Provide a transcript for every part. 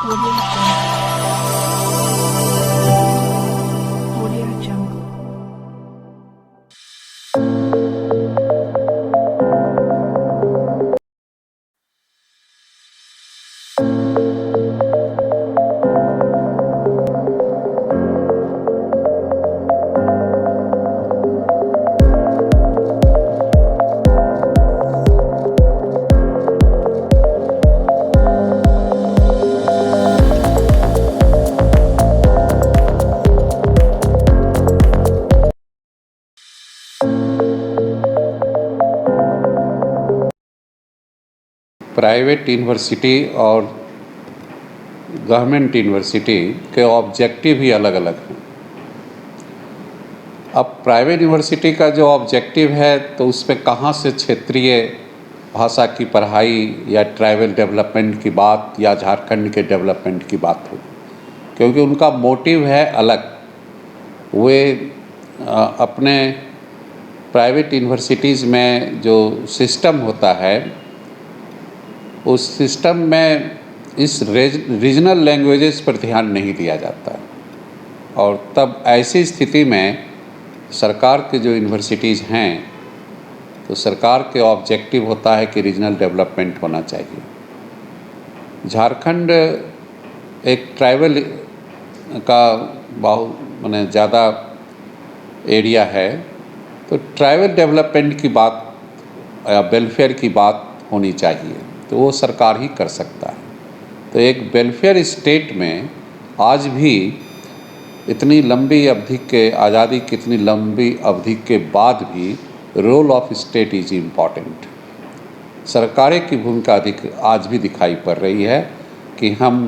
Audio Jungle. Audio Jungle. Private university और government university के objective ही अलग अलग हैं। अब प्राइवेट यूनिवर्सिटी का जो ऑब्जेक्टिव है तो उसमें कहाँ से क्षेत्रीय भाषा की पढ़ाई या ट्राइबल डेवलपमेंट की बात या झारखंड के डेवलपमेंट की बात हो, क्योंकि उनका मोटिव है अलग। वे अपने प्राइवेट यूनिवर्सिटीज़ में जो सिस्टम होता है उस सिस्टम में इस रीजनल लैंग्वेजेस पर ध्यान नहीं दिया जाता, और तब ऐसी स्थिति में सरकार के जो यूनिवर्सिटीज़ हैं तो सरकार के ऑब्जेक्टिव होता है कि रीजनल डेवलपमेंट होना चाहिए। झारखंड एक ट्राइबल का बहुत माने ज़्यादा एरिया है, तो ट्राइबल डेवलपमेंट की बात या वेलफेयर की बात होनी चाहिए, तो वो सरकार ही कर सकता है। तो एक वेलफेयर स्टेट में आज भी इतनी लंबी अवधि के आज़ादी की इतनी लंबी अवधि के बाद भी role of state is important. सरकारें की भूमिका आज भी दिखाई पड़ रही है कि हम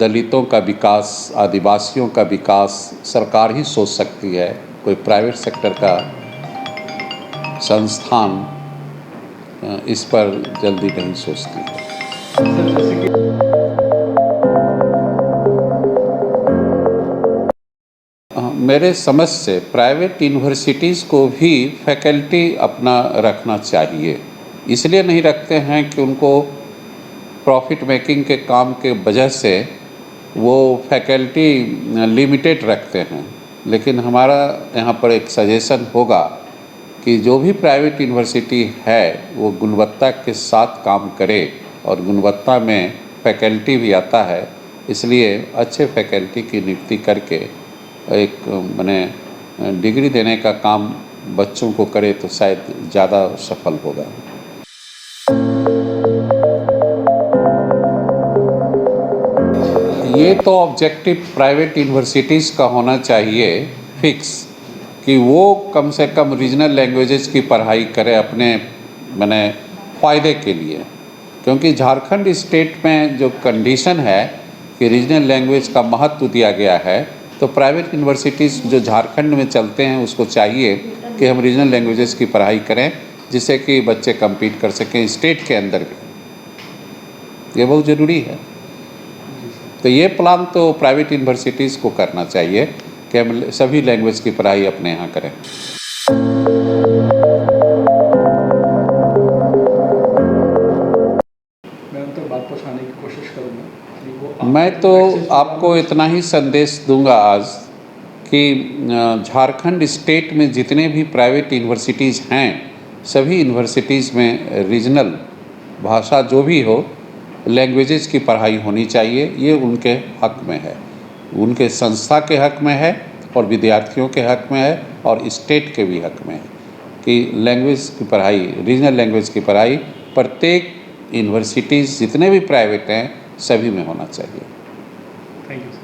दलितों का विकास, आदिवासियों का विकास सरकार ही सोच सकती है, कोई प्राइवेट सेक्टर का संस्थान इस पर जल्दी नहीं सोचती है। मेरे समझ से प्राइवेट यूनिवर्सिटीज़ को भी फैकल्टी अपना रखना चाहिए। इसलिए नहीं रखते हैं कि उनको प्रॉफिट मेकिंग के काम के वजह से वो फैकल्टी लिमिटेड रखते हैं, लेकिन हमारा यहाँ पर एक सजेशन होगा कि जो भी प्राइवेट यूनिवर्सिटी है वो गुणवत्ता के साथ काम करे, और गुणवत्ता में फैकल्टी भी आता है, इसलिए अच्छे फैकल्टी की नियुक्ति करके एक माने डिग्री देने का काम बच्चों को करे तो शायद ज़्यादा सफल होगा। ये तो ऑब्जेक्टिव प्राइवेट यूनिवर्सिटीज़ का होना चाहिए फिक्स कि वो कम से कम रीजनल लैंग्वेजेस की पढ़ाई करें अपने माने फ़ायदे के लिए, क्योंकि झारखंड स्टेट में जो कंडीशन है कि रीजनल लैंग्वेज का महत्व दिया गया है, तो प्राइवेट यूनिवर्सिटीज़ जो झारखंड में चलते हैं उसको चाहिए कि हम रीजनल लैंग्वेजेस की पढ़ाई करें, जिससे कि बच्चे कम्पीट कर सकें स्टेट के अंदर भी। ये बहुत ज़रूरी है। तो ये प्लान तो प्राइवेट यूनिवर्सिटीज़ को करना चाहिए कि हम सभी लैंग्वेज की पढ़ाई अपने यहाँ करें। मैं उन तक बात पहुँचाने की कोशिश करूँगा। मैं तो आपको इतना ही संदेश दूंगा आज कि झारखंड स्टेट में जितने भी प्राइवेट यूनिवर्सिटीज़ हैं, सभी यूनिवर्सिटीज़ में रीजनल भाषा जो भी हो, लैंग्वेजेस की पढ़ाई होनी चाहिए। ये उनके हक में है, उनके संस्था के हक में है, और विद्यार्थियों के हक में है, और स्टेट के भी हक में है कि लैंग्वेज की पढ़ाई, रीजनल लैंग्वेज की पढ़ाई प्रत्येक यूनिवर्सिटीज़ जितने भी प्राइवेट हैं सभी में होना चाहिए। Thank you.